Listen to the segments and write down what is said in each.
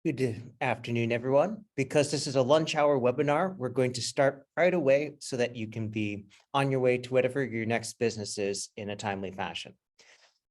Good afternoon, everyone. Because this is a lunch hour webinar, we're going to start right away so that you can be on your way to whatever your next business is in a timely fashion.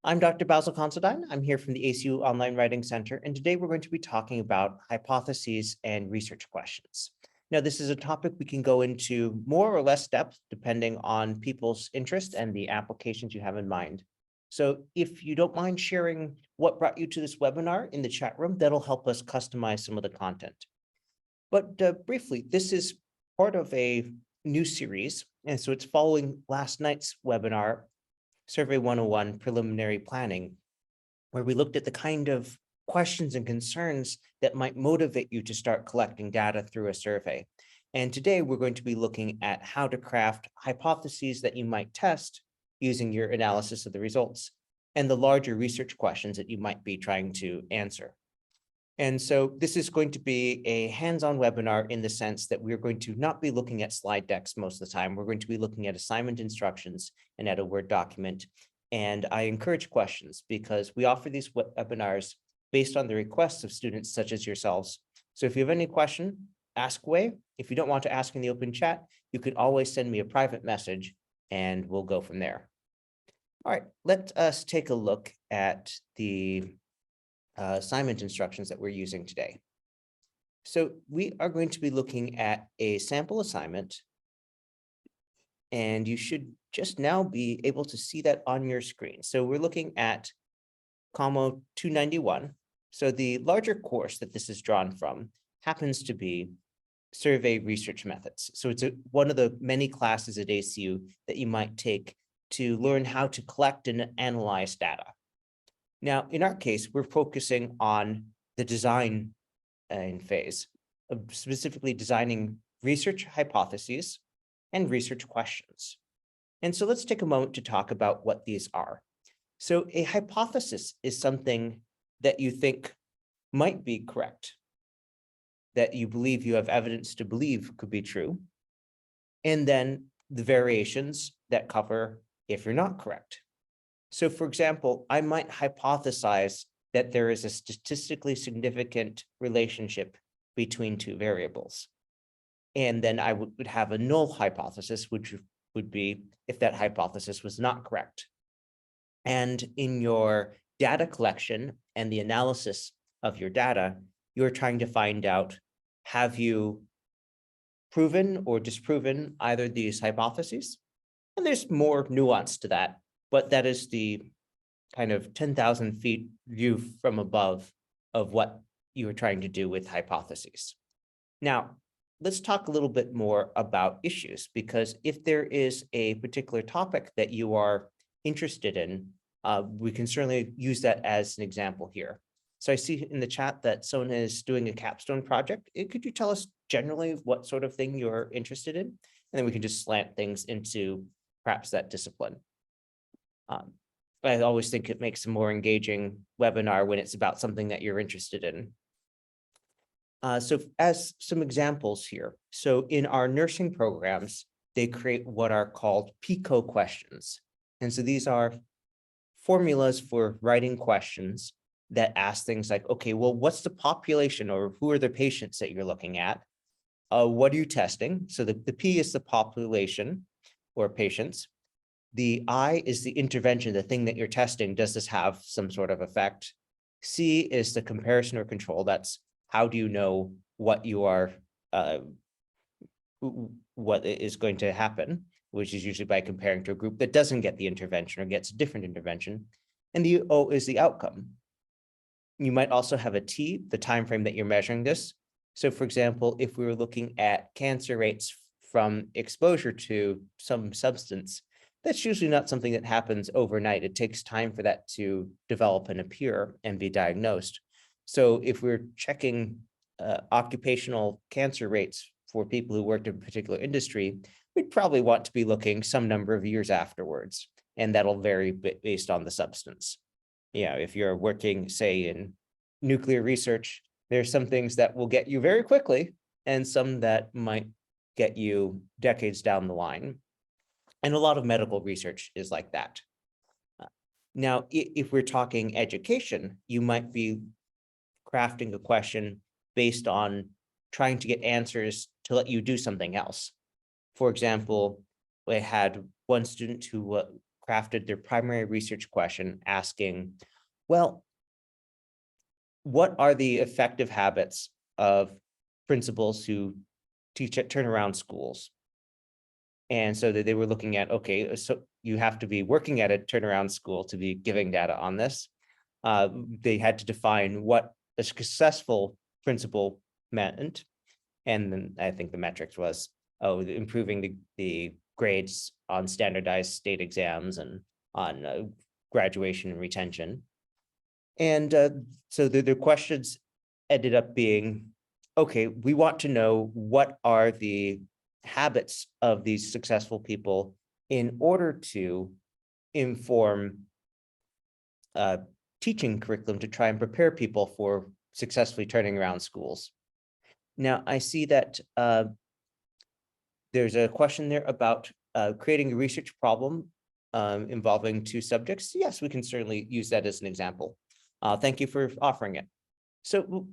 I'm Dr. Basil Considine. I'm here from the ACU Online Writing Center, and today we're going to be talking about hypotheses and research questions. Now, this is a topic we can go into more or less depth depending on people's interest and the applications you have in mind. So if you don't mind sharing what brought you to this webinar in the chat room, that'll help us customize some of the content. But briefly, this is part of a new series, and so it's following last night's webinar, Survey 101 Preliminary Planning, where we looked at the kind of questions and concerns that might motivate you to start collecting data through a survey. And today we're going to be looking at how to craft hypotheses that you might test using your analysis of the results and the larger research questions that you might be trying to answer. And so this is going to be a hands-on webinar in the sense that we're going to not be looking at slide decks most of the time. We're going to be looking at assignment instructions and at a Word document. And I encourage questions because we offer these webinars based on the requests of students such as yourselves. So if you have any question, ask away. If you don't want to ask in the open chat, you can always send me a private message and we'll go from there. All right, let us take a look at the assignment instructions that we're using today. So we are going to be looking at a sample assignment, and you should just now be able to see that on your screen. So we're looking at Commo 291. So the larger course that this is drawn from happens to be survey research methods. So it's one of the many classes at ACU that you might take to learn how to collect and analyze data. Now, in our case, we're focusing on the design phase of specifically designing research hypotheses and research questions. And so let's take a moment to talk about what these are. So a hypothesis is something that you think might be correct, that you believe you have evidence to believe could be true, and then the variations that cover if you're not correct. So for example, I might hypothesize that there is a statistically significant relationship between two variables. And then I would have a null hypothesis, which would be if that hypothesis was not correct. And in your data collection and the analysis of your data, you're trying to find out, have you proven or disproven either of these hypotheses? And there's more nuance to that, but that is the kind of 10,000 feet view from above of what you are trying to do with hypotheses. Now, let's talk a little bit more about issues, because if there is a particular topic that you are interested in, we can certainly use that as an example here. So I see in the chat that someone is doing a capstone project. Could you tell us generally what sort of thing you're interested in? And then we can just slant things into perhaps that discipline. I always think it makes a more engaging webinar when it's about something that you're interested in. So as some examples here, so in our nursing programs, they create what are called PICO questions. And so these are formulas for writing questions that ask things like, okay, well, what's the population or who are the patients that you're looking at? What are you testing? So the P is the population or patients. The I is the intervention, the thing that you're testing. Does this have some sort of effect? C is the comparison or control. That's how do you know what you are, what is going to happen, which is usually by comparing to a group that doesn't get the intervention or gets a different intervention. And the O is the outcome. You might also have a T, the time frame that you're measuring this. So for example, if we were looking at cancer rates from exposure to some substance, that's usually not something that happens overnight. It takes time for that to develop and appear and be diagnosed. So if we're checking occupational cancer rates for people who worked in a particular industry, we'd probably want to be looking some number of years afterwards, and that'll vary based on the substance. Yeah, if you're working, say, in nuclear research, there's some things that will get you very quickly and some that might get you decades down the line. And a lot of medical research is like that. Now, if we're talking education, you might be crafting a question based on trying to get answers to let you do something else. For example, we had one student who crafted their primary research question asking, well, what are the effective habits of principals who teach at turnaround schools? And so that they were looking at, okay, so you have to be working at a turnaround school to be giving data on this. They had to define what a successful principal meant. And then I think the metrics was, improving the grades on standardized state exams and on graduation and retention. And so the questions ended up being, okay, we want to know what are the habits of these successful people in order to inform teaching curriculum to try and prepare people for successfully turning around schools. Now, I see that there's a question there about creating a research problem involving two subjects. Yes, we can certainly use that as an example. Thank you for offering it. So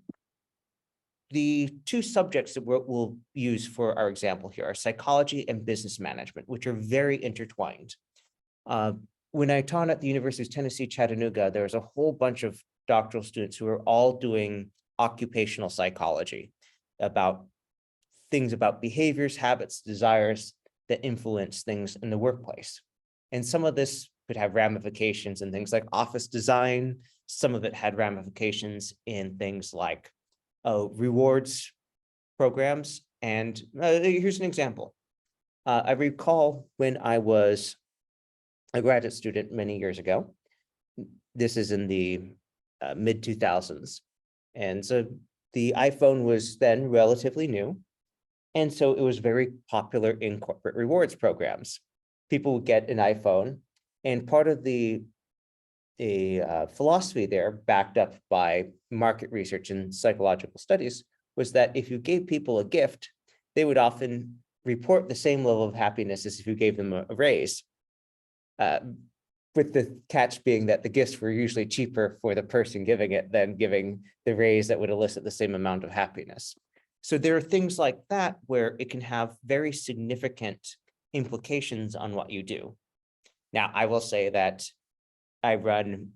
the two subjects that we'll use for our example here are psychology and business management, which are very intertwined. When I taught at the University of Tennessee, Chattanooga, there was a whole bunch of doctoral students who were all doing occupational psychology, about things about behaviors, habits, desires that influence things in the workplace. And some of this could have ramifications in things like office design. Some of it had ramifications in things like rewards programs. And here's an example. I recall when I was a graduate student many years ago. This is in the mid 2000s. And so the iPhone was then relatively new. And so it was very popular in corporate rewards programs. People would get an iPhone, and part of the philosophy there, backed up by market research and psychological studies, was that if you gave people a gift, they would often report the same level of happiness as if you gave them a raise. With the catch being that the gifts were usually cheaper for the person giving it than giving the raise that would elicit the same amount of happiness. So there are things like that where it can have very significant implications on what you do. Now, I will say that I run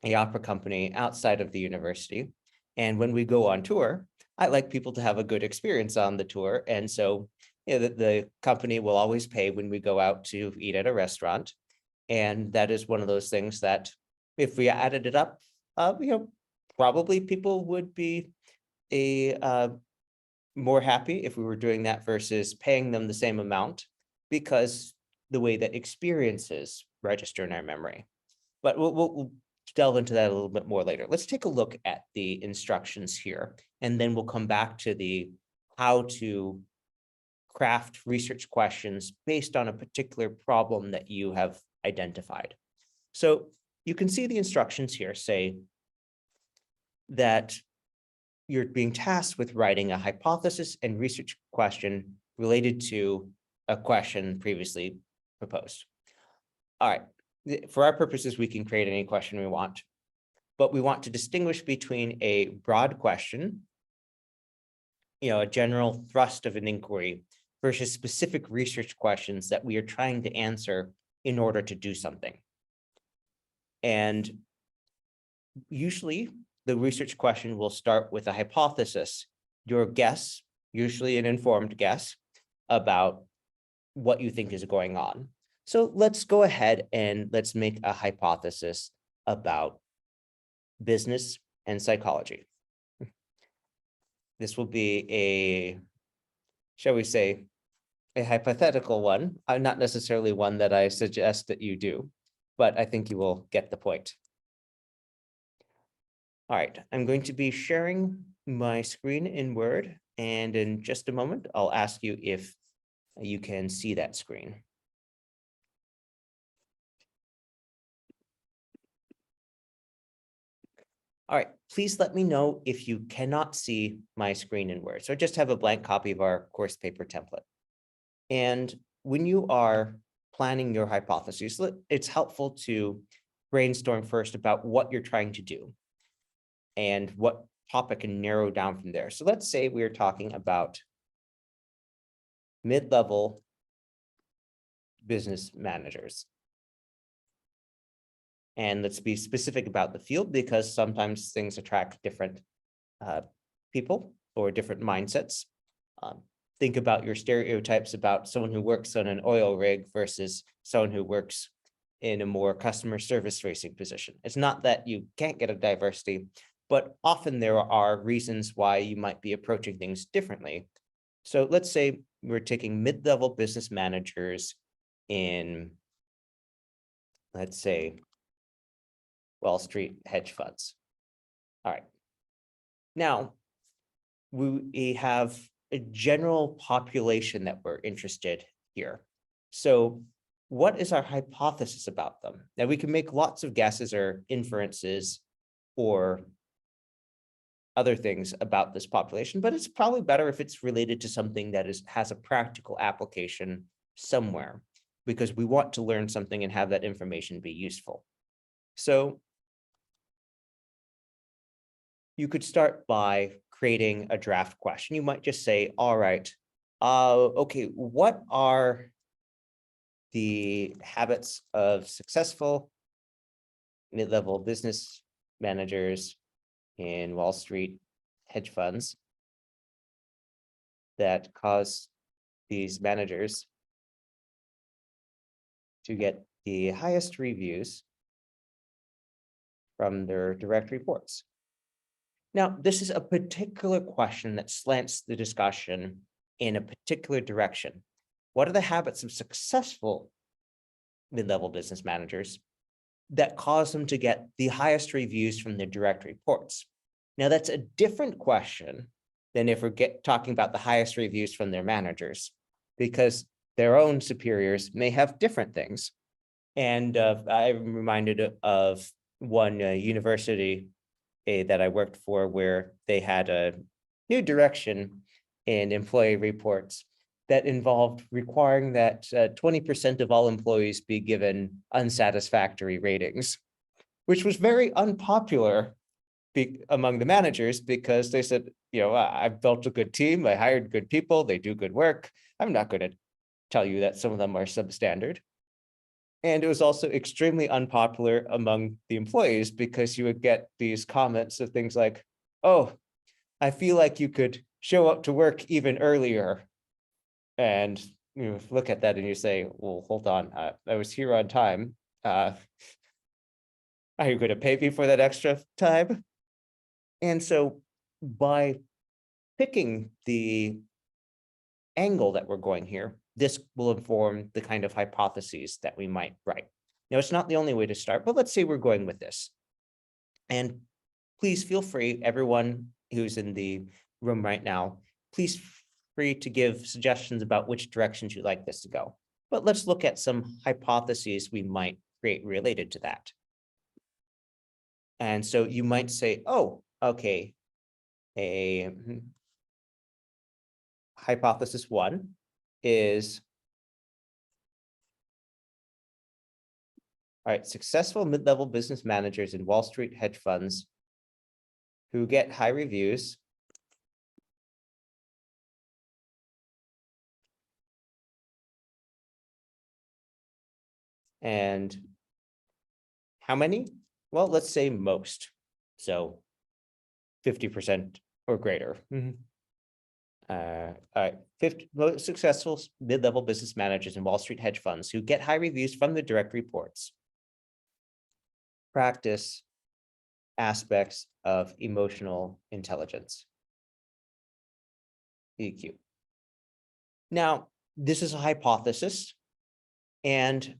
an opera company outside of the university, and when we go on tour, I like people to have a good experience on the tour. And so the company will always pay when we go out to eat at a restaurant. And that is one of those things that if we added it up, probably people would be more happy if we were doing that versus paying them the same amount, because the way that experiences register in our memory. But we'll delve into that a little bit more later. Let's take a look at the instructions here, and then we'll come back to the how to craft research questions based on a particular problem that you have identified. So you can see the instructions here say that you're being tasked with writing a hypothesis and research question related to a question previously proposed. All right, for our purposes, we can create any question we want, but we want to distinguish between a broad question, a general thrust of an inquiry, versus specific research questions that we are trying to answer in order to do something. And usually the research question will start with a hypothesis, your guess, usually an informed guess, about what you think is going on. So let's go ahead and let's make a hypothesis about business and psychology. This will be a, shall we say, a hypothetical one, not necessarily one that I suggest that you do, but I think you will get the point. All right, I'm going to be sharing my screen in Word, and in just a moment, I'll ask you if you can see that screen. All right, please let me know if you cannot see my screen in Word. So I just have a blank copy of our course paper template. And when you are planning your hypotheses, it's helpful to brainstorm first about what you're trying to do and what topic and narrow down from there. So let's say we're talking about mid-level business managers. And let's be specific about the field, because sometimes things attract different people or different mindsets. Think about your stereotypes about someone who works on an oil rig versus someone who works in a more customer service facing position. It's not that you can't get a diversity, but often there are reasons why you might be approaching things differently. So let's say we're taking mid-level business managers in, let's say, Wall Street hedge funds. All right. Now, we have a general population that we're interested here. So what is our hypothesis about them? Now, we can make lots of guesses or inferences or other things about this population, but it's probably better if it's related to something that has a practical application somewhere, because we want to learn something and have that information be useful. So you could start by creating a draft question. You might just say, all right, okay, what are the habits of successful mid-level business managers in Wall Street hedge funds that cause these managers to get the highest reviews from their direct reports? Now, this is a particular question that slants the discussion in a particular direction. What are the habits of successful mid-level business managers that cause them to get the highest reviews from their direct reports? Now, that's a different question than if we're talking about the highest reviews from their managers, because their own superiors may have different things. And I'm reminded of one university that I worked for, where they had a new direction in employee reports that involved requiring that 20% of all employees be given unsatisfactory ratings, which was very unpopular among the managers, because they said, I've built a good team, I hired good people, they do good work. I'm not going to tell you that some of them are substandard. And it was also extremely unpopular among the employees, because you would get these comments of things like, oh, I feel like you could show up to work even earlier. And you look at that and you say, well, hold on, I was here on time. Are you going to pay me for that extra time? And so by picking the angle that we're going here, this will inform the kind of hypotheses that we might write. Now, it's not the only way to start, but let's say we're going with this. And please feel free, everyone who's in the room right now, please free to give suggestions about which directions you'd like this to go. But let's look at some hypotheses we might create related to that. And so you might say, oh, okay, a hypothesis one is, all right, successful mid-level business managers in Wall Street hedge funds who get high reviews and how many? Well, let's say most. So 50% or greater. All right, 50 most successful mid-level business managers in Wall Street hedge funds who get high reviews from the direct reports practice aspects of emotional intelligence, EQ. Now, this is a hypothesis, and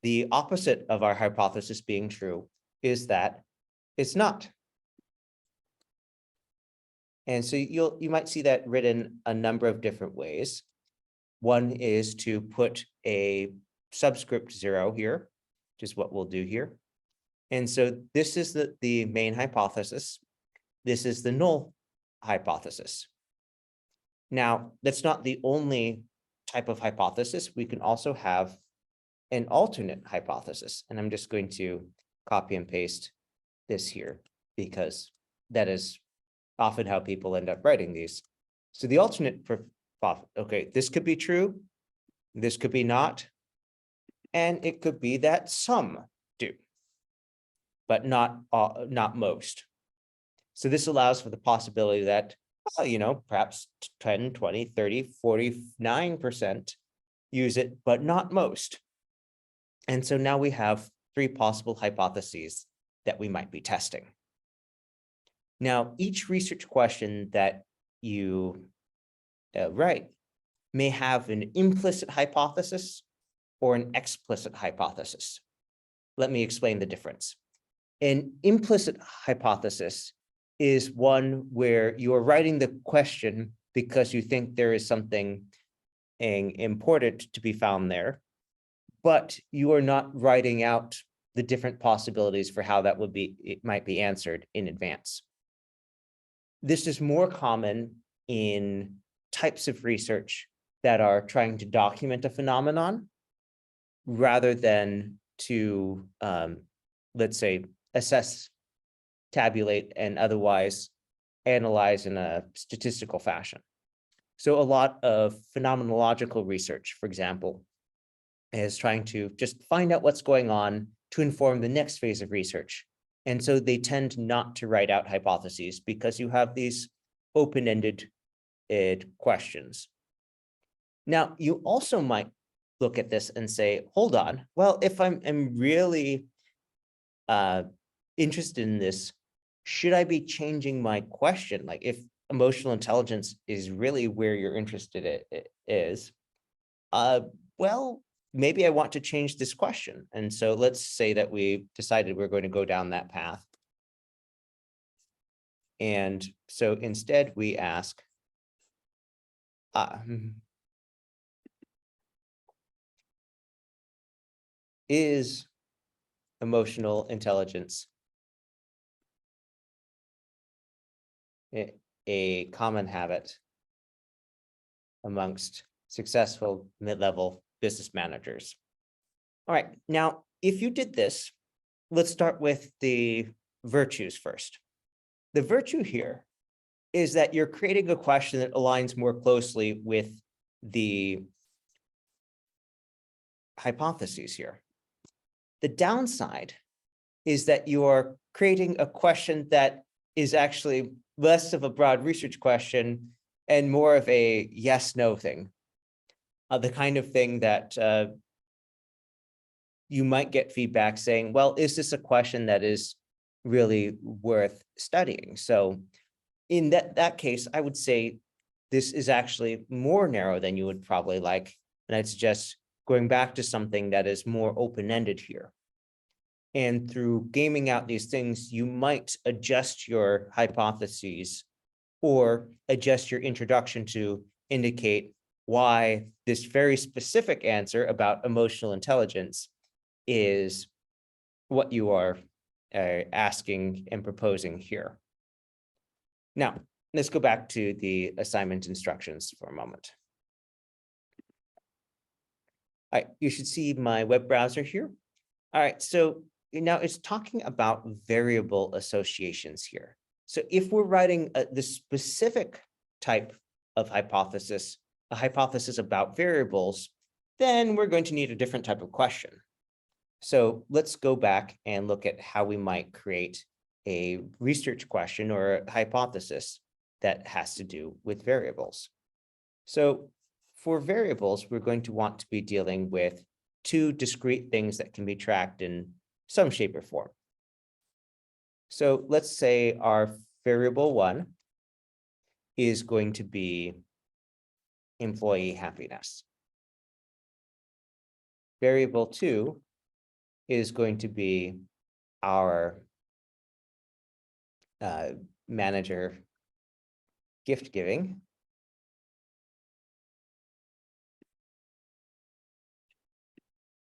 the opposite of our hypothesis being true is that it's not. And so you might see that written a number of different ways. One is to put a subscript 0 here, which is what we'll do here. And so this is the main hypothesis. This is the null hypothesis. Now, that's not the only type of hypothesis. We can also have an alternate hypothesis. And I'm just going to copy and paste this here, because that is often how people end up writing these. So the alternate for, okay, this could be true, this could be not, and it could be that some do, but not most. So this allows for the possibility that, perhaps 10, 20, 30, 49% use it, but not most. And so now we have 3 possible hypotheses that we might be testing. Now, each research question that you write may have an implicit hypothesis or an explicit hypothesis. Let me explain the difference. An implicit hypothesis is one where you are writing the question because you think there is something important to be found there, but you are not writing out the different possibilities for how that might be answered in advance. This is more common in types of research that are trying to document a phenomenon rather than to, let's say, assess, tabulate, and otherwise analyze in a statistical fashion. So a lot of phenomenological research, for example, is trying to just find out what's going on to inform the next phase of research. And so they tend not to write out hypotheses because you have these open-ended questions. Now, you also might look at this and say, hold on, well, if I'm really interested in this, should I be changing my question? Like if emotional intelligence is really where you're interested is, well, maybe I want to change this question. And so let's say that we decided we're going to go down that path. And so instead we ask, is emotional intelligence a common habit amongst successful mid-level business managers? All right, now, if you did this, let's start with the virtues first. The virtue here is that you're creating a question that aligns more closely with the hypotheses here. The downside is that you are creating a question that is actually less of a broad research question and more of a yes/no thing, the kind of thing that you might get feedback saying, well, is this a question that is really worth studying? So in that case, I would say this is actually more narrow than you would probably like. And I'd suggest going back to something that is more open-ended here. And through gaming out these things, you might adjust your hypotheses or adjust your introduction to indicate why this very specific answer about emotional intelligence is what you are asking and proposing here. Now, let's go back to the assignment instructions for a moment. All right, you should see my web browser here. All right, so now it's talking about variable associations here. So if we're writing the specific type of hypothesis, a hypothesis about variables, then we're going to need a different type of question. So let's go back and look at how we might create a research question or a hypothesis that has to do with variables. So for variables, we're going to want to be dealing with 2 discrete things that can be tracked in some shape or form. So let's say our variable 1 is going to be employee happiness. Variable 2 is going to be our manager gift giving.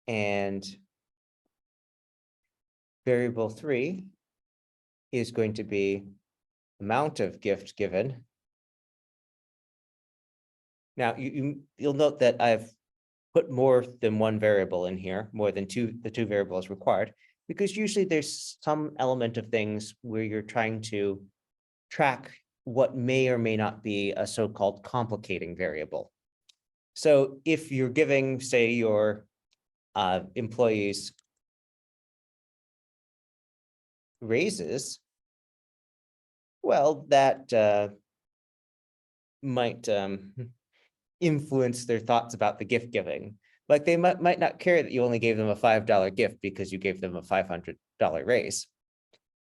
And variable 3 is going to be amount of gift given. Now, you'll note that I've put more than one variable in here, more than the two variables required, because usually there's some element of things where you're trying to track what may or may not be a so-called complicating variable. So if you're giving, say, your employees raises, well, that might influence their thoughts about the gift giving. Like they might not care that you only gave them a $5 gift because you gave them a $500 raise.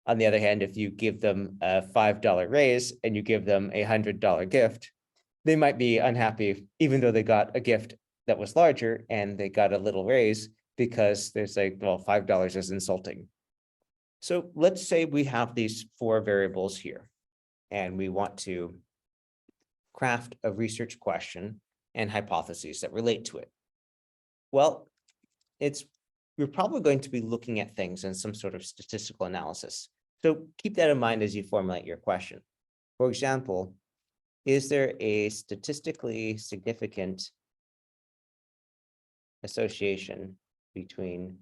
On the other hand, if you give them a $5 raise and you give them a $100 gift, they might be unhappy, even though they got a gift that was larger and they got a little raise, because there's like, well, $5 is insulting. So let's say we have these 4 variables here, and we want to craft a research question and hypotheses that relate to it. Well, we're probably going to be looking at things in some sort of statistical analysis. So keep that in mind as you formulate your question. For example, is there a statistically significant association between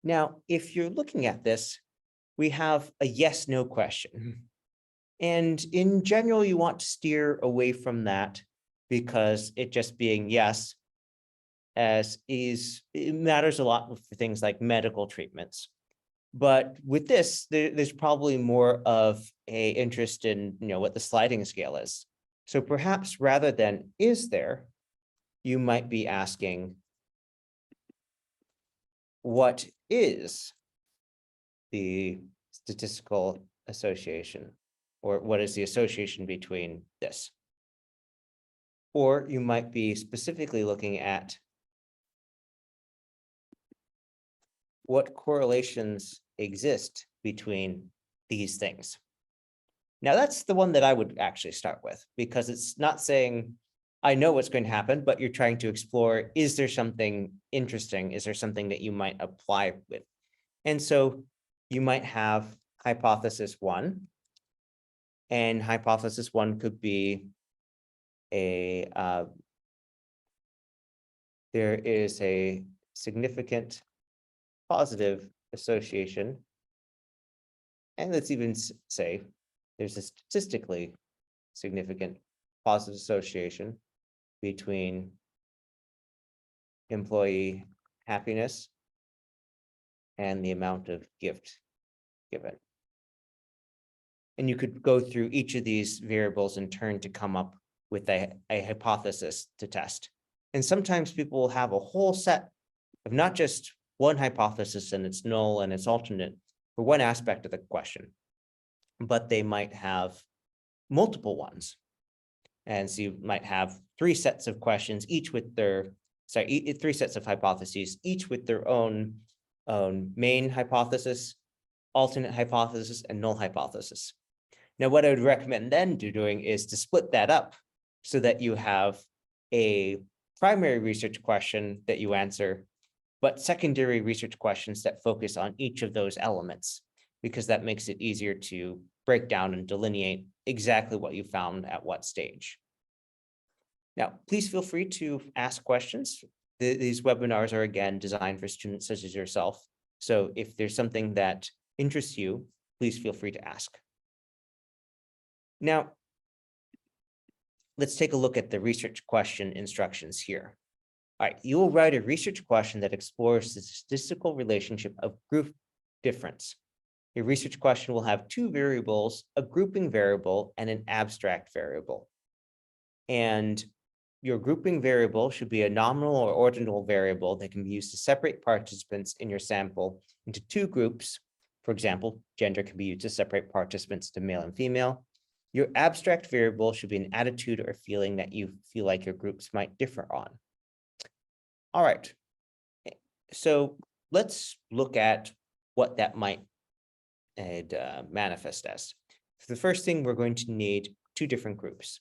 Now, if you're looking at this, we have a yes/no question. And in general, you want to steer away from that because it just being yes it matters a lot for things like medical treatments. But with this, there's probably more of a interest in what the sliding scale is. So perhaps rather than is there, you might be asking, what is the statistical association, or what is the association between this? Or you might be specifically looking at what correlations exist between these things. Now, that's the one that I would actually start with, because it's not saying, I know what's going to happen, but you're trying to explore, is there something interesting? Is there something that you might apply with? And so you might have hypothesis 1, and hypothesis 1 could be there is a significant positive association, and let's even say there's a statistically significant positive association between employee happiness and the amount of gift given. And you could go through each of these variables in turn to come up with a hypothesis to test. And sometimes people will have a whole set of not just one hypothesis and its null and its alternate for one aspect of the question, but they might have multiple ones. And so you might have 3 sets of questions, each with their, 3 sets of hypotheses, each with their own main hypothesis, alternate hypothesis, and null hypothesis. Now, what I would recommend then doing is to split that up so that you have a primary research question that you answer, but secondary research questions that focus on each of those elements, because that makes it easier to break down and delineate exactly what you found at what stage. Now, please feel free to ask questions. These webinars are, again, designed for students such as yourself. So if there's something that interests you, please feel free to ask. Now, let's take a look at the research question instructions here. All right, you will write a research question that explores the statistical relationship of group difference. Your research question will have 2 variables, a grouping variable and an abstract variable. And your grouping variable should be a nominal or ordinal variable that can be used to separate participants in your sample into 2 groups. For example, gender can be used to separate participants to male and female. Your abstract variable should be an attitude or feeling that you feel like your groups might differ on. All right, so let's look at what that might manifest as. For the first thing, we're going to need 2 different groups.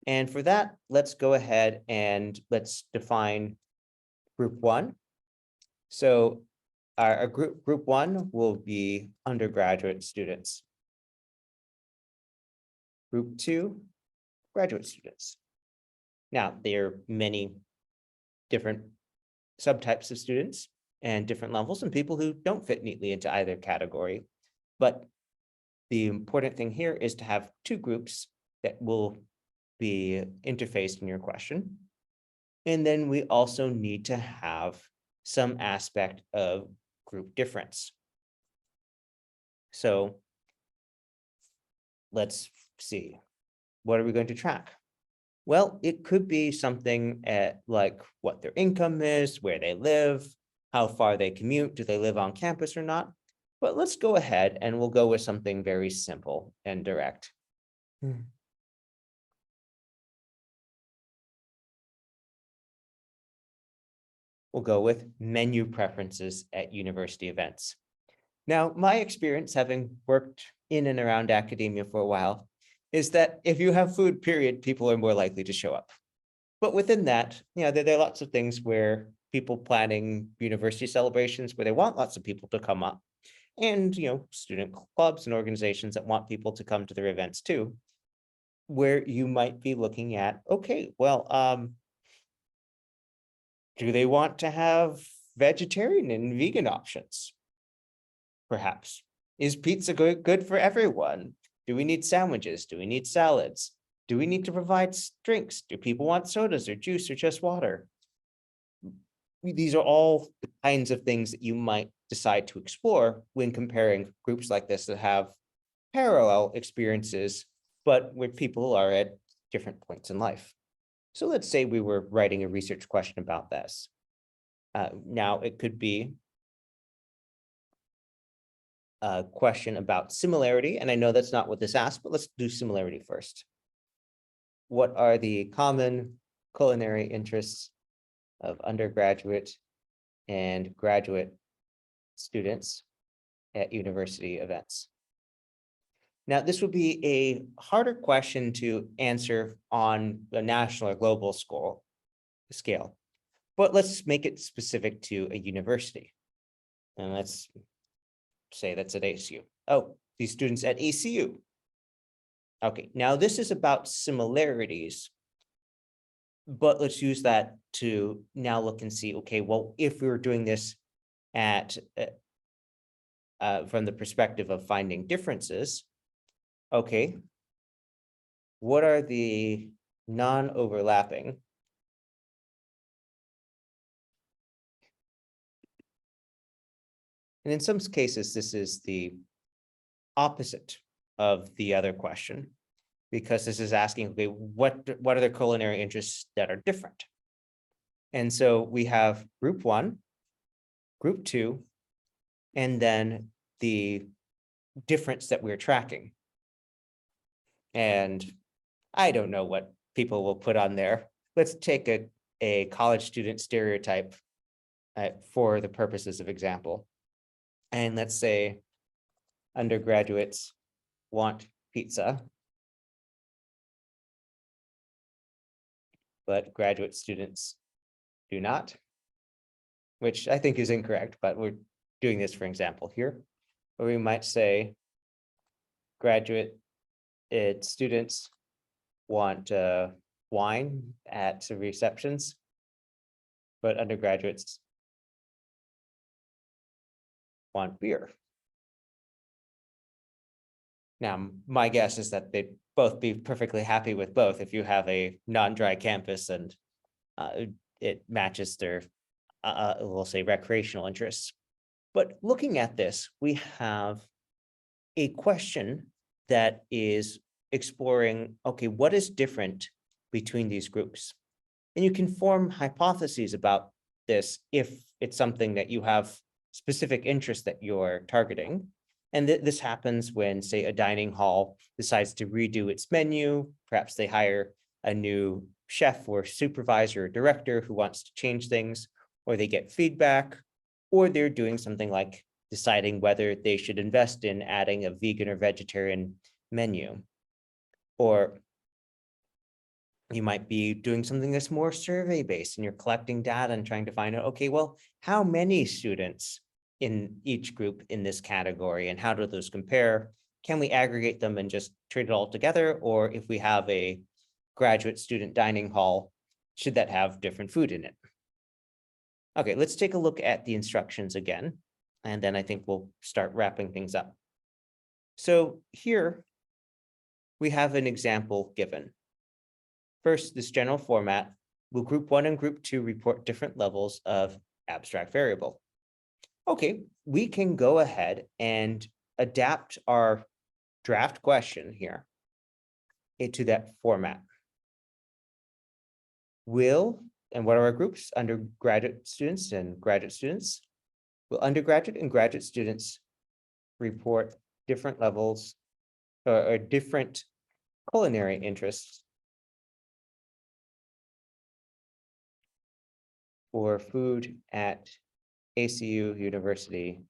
And for that, let's go ahead and let's define group 1. So our group one will be undergraduate students. Group two, graduate students. Now, there are many different subtypes of students and different levels and people who don't fit neatly into either category. But the important thing here is to have two groups that will be interfaced in your question. And then we also need to have some aspect of group difference. So let's see, what are we going to track? Well, it could be something like what their income is, where they live, how far they commute, do they live on campus or not? But let's go ahead and we'll go with something very simple and direct. We'll go with menu preferences at university events. Now, my experience, having worked in and around academia for a while, is that if you have food, period, people are more likely to show up. But within that, there are lots of things where people planning university celebrations where they want lots of people to come up, and student clubs and organizations that want people to come to their events too, where you might be looking at, okay, well, do they want to have vegetarian and vegan options? Perhaps. Is pizza good for everyone? Do we need sandwiches? Do we need salads? Do we need to provide drinks? Do people want sodas or juice or just water? These are all the kinds of things that you might decide to explore when comparing groups like this that have parallel experiences, but where people are at different points in life. So let's say we were writing a research question about this. Now it could be a question about similarity, and I know that's not what this asks, but let's do similarity first. What are the common culinary interests of undergraduate and graduate students at university events? Now, this would be a harder question to answer on a national or global scale, but let's make it specific to a university. And let's say that's at ACU. Oh, these students at ACU. Okay, now this is about similarities, but let's use that to now look and see, okay, well, if we were doing this at from the perspective of finding differences, okay, what are the non-overlapping and in some cases, this is the opposite of the other question, because this is asking, okay, what are the culinary interests that are different? And so we have group one, group two, and then the difference that we're tracking. And I don't know what people will put on there. Let's take a college student stereotype for the purposes of example. And let's say undergraduates want pizza, but graduate students do not, which I think is incorrect, but we're doing this for example here. Or we might say graduate students want wine at receptions, but undergraduates want beer. Now, my guess is that they'd both be perfectly happy with both if you have a non-dry campus and it matches their, we'll say, recreational interests. But looking at this, we have a question that is exploring, okay, what is different between these groups? And you can form hypotheses about this if it's something that you have specific interest that you're targeting. And this happens when, say, a dining hall decides to redo its menu. Perhaps they hire a new chef or supervisor or director who wants to change things, or they get feedback, or they're doing something like deciding whether they should invest in adding a vegan or vegetarian menu. Or you might be doing something that's more survey-based and you're collecting data and trying to find out, okay, well, how many students in each group in this category, and how do those compare? Can we aggregate them and just treat it all together? Or if we have a graduate student dining hall, should that have different food in it? Okay, let's take a look at the instructions again, and then I think we'll start wrapping things up. So here we have an example given. First, this general format, will group 1 and group 2 report different levels of abstract variable? Okay, we can go ahead and adapt our draft question here into that format. Will, and what are our groups? Undergraduate students and graduate students. Will undergraduate and graduate students report different levels or different culinary interests for food at ACU University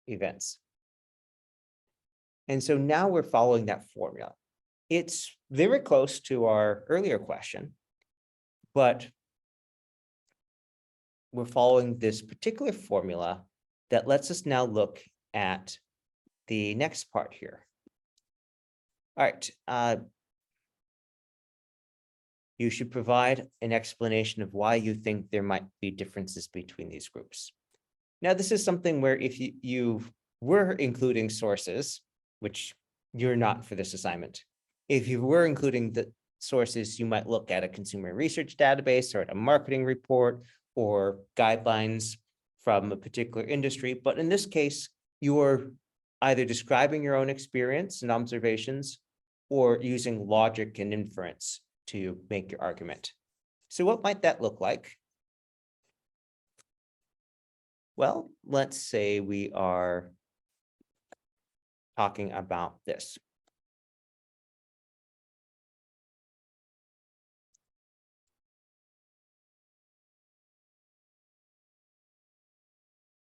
events? And so now we're following that formula. It's very close to our earlier question, but we're following this particular formula that lets us now look at the next part here. All right. You should provide an explanation of why you think there might be differences between these groups. Now, this is something where if you were including sources, which you're not for this assignment, if you were including the sources, you might look at a consumer research database or at a marketing report or guidelines from a particular industry. But in this case, you're either describing your own experience and observations or using logic and inference to make your argument. So what might that look like? Well, let's say we are talking about this.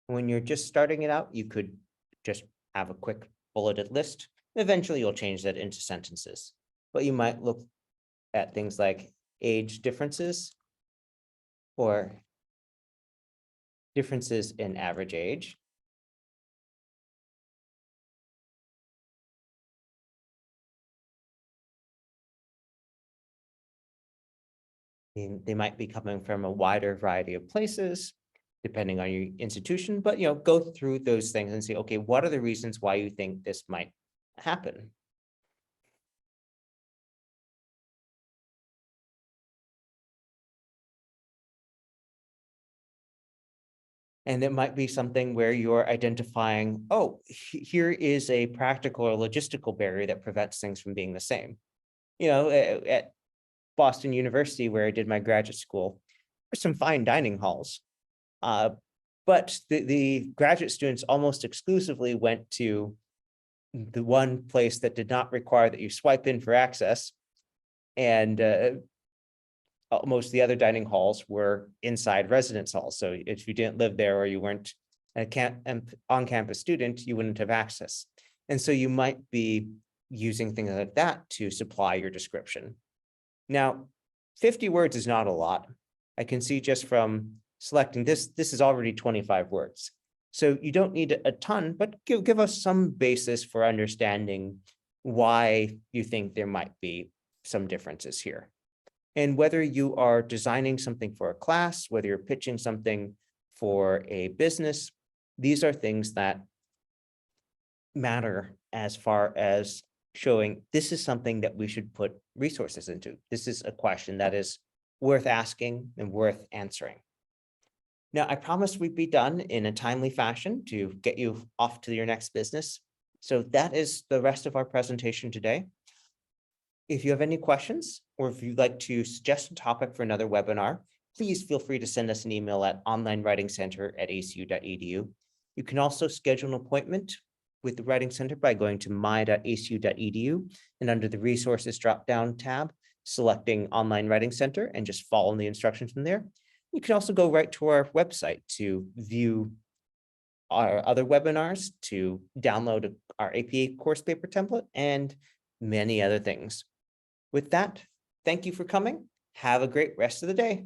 When you're just starting it out, you could just have a quick bulleted list. Eventually, you'll change that into sentences, but you might look at things like age differences or differences in average age. They might be coming from a wider variety of places, depending on your institution, but go through those things and say, okay, what are the reasons why you think this might happen? And it might be something where you're identifying, oh, here is a practical or logistical barrier that prevents things from being the same. At Boston University, where I did my graduate school, there's some fine dining halls. But the graduate students almost exclusively went to the one place that did not require that you swipe in for access. And most of the other dining halls were inside residence halls. So if you didn't live there or you weren't an on-campus student, you wouldn't have access. And so you might be using things like that to supply your description. Now, 50 words is not a lot. I can see just from selecting this is already 25 words. So you don't need a ton, but give us some basis for understanding why you think there might be some differences here. And whether you are designing something for a class, whether you're pitching something for a business, these are things that matter as far as showing this is something that we should put resources into. This is a question that is worth asking and worth answering. Now, I promised we'd be done in a timely fashion to get you off to your next business. So that is the rest of our presentation today. If you have any questions, or if you'd like to suggest a topic for another webinar, please feel free to send us an email at onlinewritingcenter@acu.edu. You can also schedule an appointment with the Writing Center by going to my.acu.edu and under the Resources drop-down tab, selecting Online Writing Center and just following the instructions from there. You can also go right to our website to view our other webinars, to download our APA course paper template, and many other things. With that, thank you for coming. Have a great rest of the day.